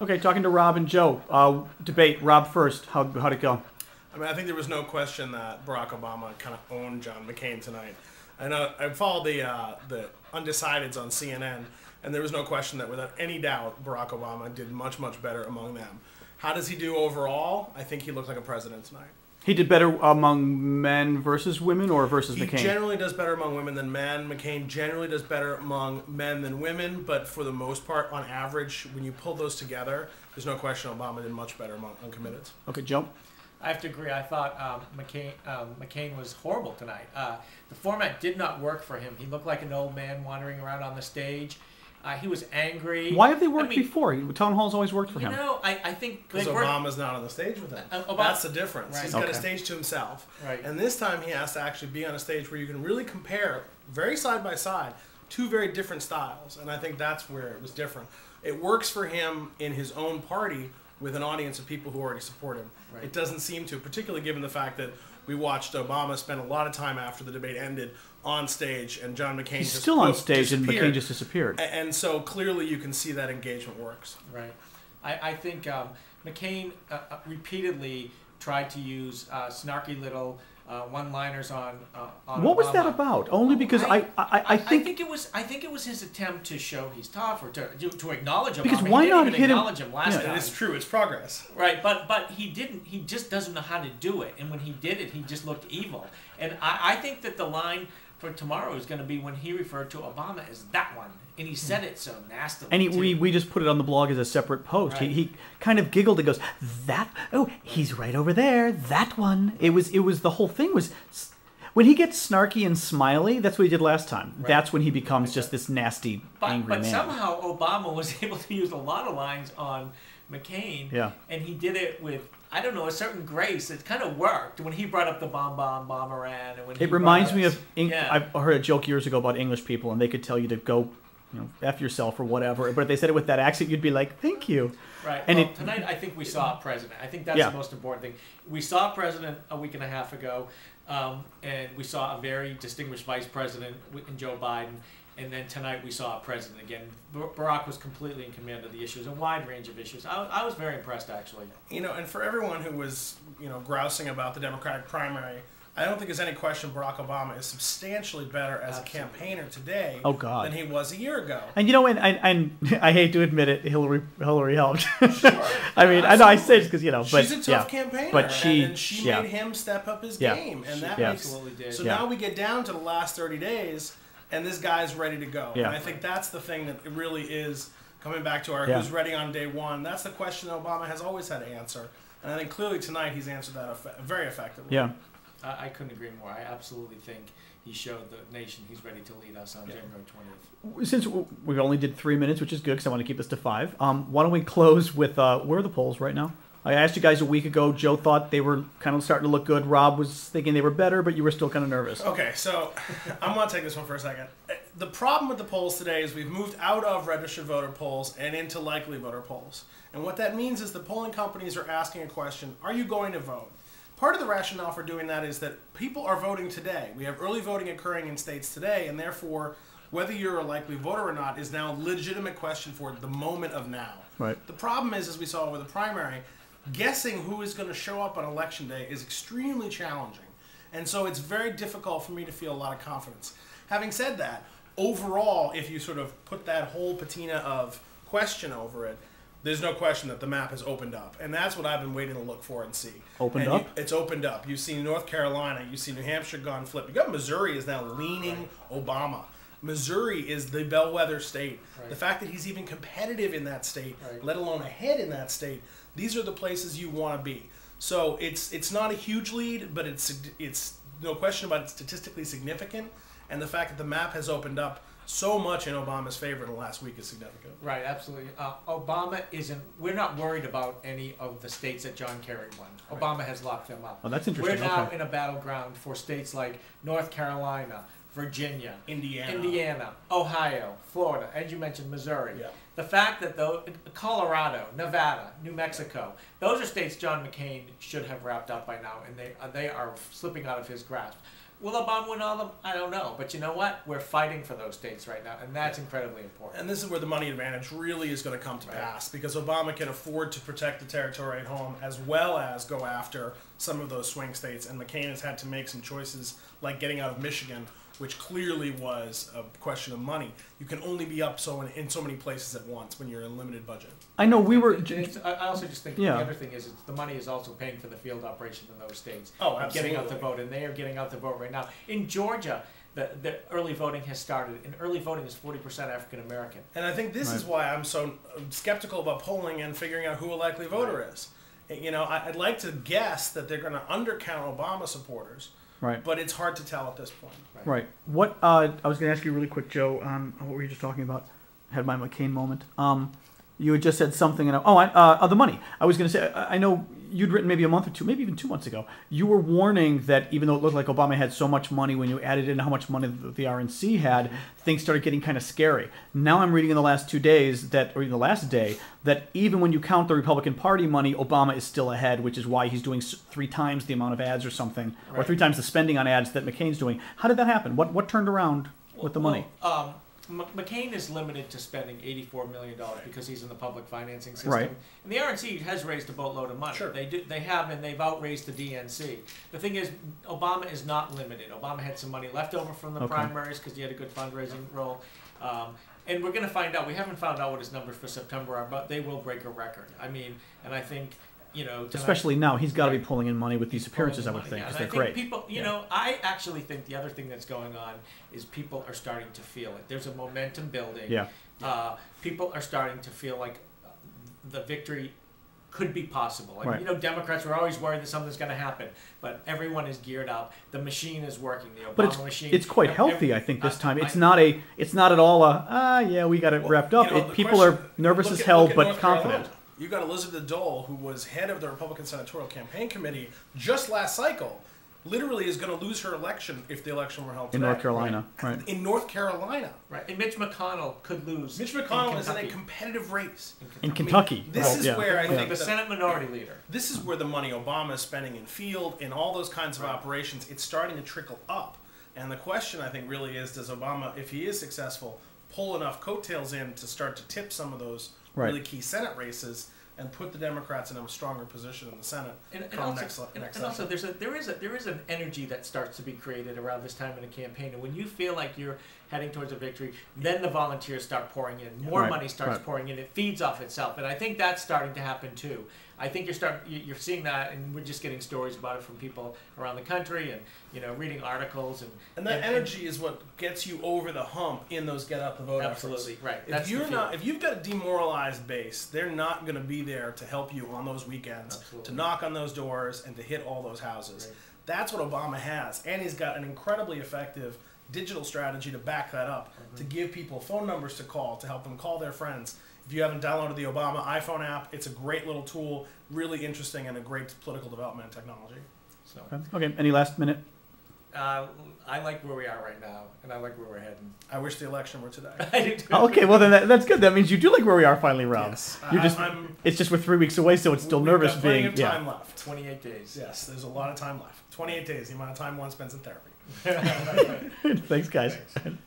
Okay, talking to Rob and Joe. Debate. Rob first. How'd it go? I mean, I think there was no question that Barack Obama kind of owned John McCain tonight. I know I followed the undecideds on CNN, and there was no question that without any doubt, Barack Obama did much, much better among them. How does he do overall? I think he looked like a president tonight. He did better among men versus women or versus McCain? He generally does better among women than men. McCain generally does better among men than women, but for the most part, on average, when you pull those together, there's no question Obama did much better among uncommitteds. Okay, Joe? I have to agree. I thought McCain was horrible tonight. The format did not work for him. He looked like an old man wandering around on the stage. He was angry. Why have they worked before? Town halls always worked for him. You know, I think... Because Obama's not on the stage with him. That's the difference. Right. He's got a stage to himself. Right. And this time he has to actually be on a stage where you can really compare, very side by side, two very different styles. And I think that's where it was different. It works for him in his own party with an audience of people who already support him. Right. It doesn't seem to, particularly given the fact that we watched Obama spend a lot of time after the debate ended on stage, and John McCain He's still on stage, and McCain just disappeared. And so clearly you can see that engagement works. Right. I think McCain repeatedly tried to use snarky little one-liners on what was Obama. That about? Only because I think it was his attempt to show he's tough or to acknowledge Obama. Because why not hit him? Him last time. It's true. It's progress. Right, but he didn't. He just doesn't know how to do it. And when he did it, he just looked evil. And I think that the line for tomorrow is going to be when he referred to Obama as that one, and he said it so nastily. And we just put it on the blog as a separate post. Right. He kind of giggled and goes, "That? Oh, he's right over there. That one." It was the whole thing was when he gets snarky and smiley. That's what he did last time. Right. That's when he becomes just this nasty, angry man. But somehow Obama was able to use a lot of lines on McCain. Yeah. And he did it with, I don't know, a certain grace. It kind of worked when he brought up the bomberan. And when it reminds me of, I've heard a joke years ago about English people, and they could tell you to go, F yourself or whatever. But if they said it with that accent, you'd be like, thank you. Right. And tonight, I think we saw a president. I think that's the most important thing. We saw a president a week and a half ago, and we saw a very distinguished vice president in Joe Biden. And then tonight we saw a president again. Barack was completely in command of the issues, a wide range of issues. I was very impressed, actually. And for everyone who was, grousing about the Democratic primary, I don't think there's any question Barack Obama is substantially better as a campaigner today than he was a year ago. And and I hate to admit it, Hillary helped. Sure. I mean, I know I say it because but she's a tough campaigner, but she made him step up his game, and that absolutely did. So now we get down to the last 30 days. And this guy's ready to go. Yeah. And I think that's the thing that it really is coming back to our who's ready on day one. That's the question that Obama has always had to answer. And I think clearly tonight he's answered that very effectively. Yeah. I couldn't agree more. I absolutely think he showed the nation he's ready to lead us on January 20th. Since we only did 3 minutes, which is good because I want to keep this to 5, why don't we close with where are the polls right now? I asked you guys a week ago. Joe thought they were kind of starting to look good. Rob was thinking they were better, but you were still kind of nervous. Okay, so I'm going to take this one for a second. The problem with the polls today is we've moved out of registered voter polls and into likely voter polls. And what that means is the polling companies are asking a question, are you going to vote? Part of the rationale for doing that is that people are voting today. We have early voting occurring in states today, and therefore whether you're a likely voter or not is now a legitimate question for the moment of now. Right. The problem is, as we saw with the primary, guessing who is going to show up on election day is extremely challenging. And so it's very difficult for me to feel a lot of confidence. Having said that, overall, if you sort of put that whole patina of question over it, there's no question that the map has opened up. And that's what I've been waiting to look for and see. Opened up? It's opened up. You've seen North Carolina. You've seen New Hampshire gone flip. You got Missouri is now leaning Obama. Missouri is the bellwether state. Right. The fact that he's even competitive in that state, let alone ahead in that state, these are the places you want to be. So it's not a huge lead, but it's no question about it, statistically significant. And the fact that the map has opened up so much in Obama's favor in the last week is significant. Right, absolutely. Obama isn't. We're not worried about any of the states that John Kerry won. Obama has locked them up. Oh, that's interesting. We're now in a battleground for states like North Carolina, Virginia, Indiana, Ohio, Florida, as you mentioned, Missouri. Yeah. The fact that Colorado, Nevada, New Mexico, those are states John McCain should have wrapped up by now, and they are slipping out of his grasp. Will Obama win all of them? I don't know. But you know what? We're fighting for those states right now, and that's incredibly important. And this is where the money advantage really is going to come to pass, because Obama can afford to protect the territory at home as well as go after some of those swing states. And McCain has had to make some choices, like getting out of Michigan, which clearly was a question of money. You can only be up in so many places at once when you're in a limited budget. I know we were. I also just think the other thing is the money is also paying for the field operation in those states. Oh, absolutely. Getting out the vote, and they are getting out the vote right now. In Georgia, the early voting has started, and early voting is 40% African American. And I think this is why I'm so skeptical about polling and figuring out who a likely voter is. You know, I'd like to guess that they're going to undercount Obama supporters. Right. But it's hard to tell at this point. Right. What I was going to ask you really quick, Joe. What were you just talking about? Had my McCain moment. You had just said something. The money. I was going to say. I know you'd written maybe a month or two, maybe even 2 months ago. You were warning that even though it looked like Obama had so much money, when you added in how much money the RNC had, things started getting kind of scary. Now I'm reading in the last 2 days or even the last day, that even when you count the Republican Party money, Obama is still ahead, which is why he's doing 3 times the amount of ads or something, or 3 times the spending on ads that McCain's doing. How did that happen? What turned around with the money? McCain is limited to spending $84 million because he's in the public financing system. Right. And the RNC has raised a boatload of money. Sure. They have, and they've outraised the DNC. The thing is, Obama is not limited. Obama had some money left over from the primaries because he had a good fundraising role. And we're going to find out. We haven't found out what his numbers for September are, but they will break a record. I mean, and I think, you know, especially now, he's got to be pulling in money with these appearances, I would think, because they're great. People, you know, I actually think the other thing that's going on is people are starting to feel it. There's a momentum building. Yeah. People are starting to feel like the victory could be possible. And, right. You know, Democrats were always worried that something's going to happen, but everyone is geared up. The machine is working. The Obama machine. It's quite healthy, I think, this time. It's not at all we got it wrapped up. You know, people are nervous as hell, but confident. You got Elizabeth Dole, who was head of the Republican Senatorial Campaign Committee just last cycle, literally is going to lose her election if the election were held today. In North Carolina, right. In North Carolina. Right. And Mitch McConnell could lose. Mitch McConnell is in a competitive race. In Kentucky. I mean, this is where I think the Senate Minority Leader. This is where the money Obama is spending in field, in all those kinds of operations, it's starting to trickle up. And the question, I think, really is, does Obama, if he is successful, pull enough coattails in to start to tip some of those really key Senate races and put the Democrats in a stronger position in the Senate also there is an energy that starts to be created around this time in a campaign, and when you feel like you're heading towards a victory, then the volunteers start pouring in, more money starts pouring in, it feeds off itself, and I think that's starting to happen too. I think you're seeing that, and we're just getting stories about it from people around the country, and you know, reading articles, and that energy is what gets you over the hump in those get out the vote absolutely efforts. Right. If you've got a demoralized base, they're not going to be there to help you on those weekends, to knock on those doors and to hit all those houses. Right. That's what Obama has, and he's got an incredibly effective digital strategy to back that up, to give people phone numbers to call, to help them call their friends. If you haven't downloaded the Obama iPhone app, it's a great little tool, really interesting, and a great political development technology. So, okay. Any last minute? I like where we are right now, and I like where we're heading. I wish the election were today. I do too. Okay, well then that's good. That means you do like where we are finally, Rob. Yes. It's just we're 3 weeks away, so it's still nervous got being. Plenty of time left. 28 days. Yes, there's a lot of time left. 28 days, the amount of time one spends in therapy. Thanks, guys. Thanks.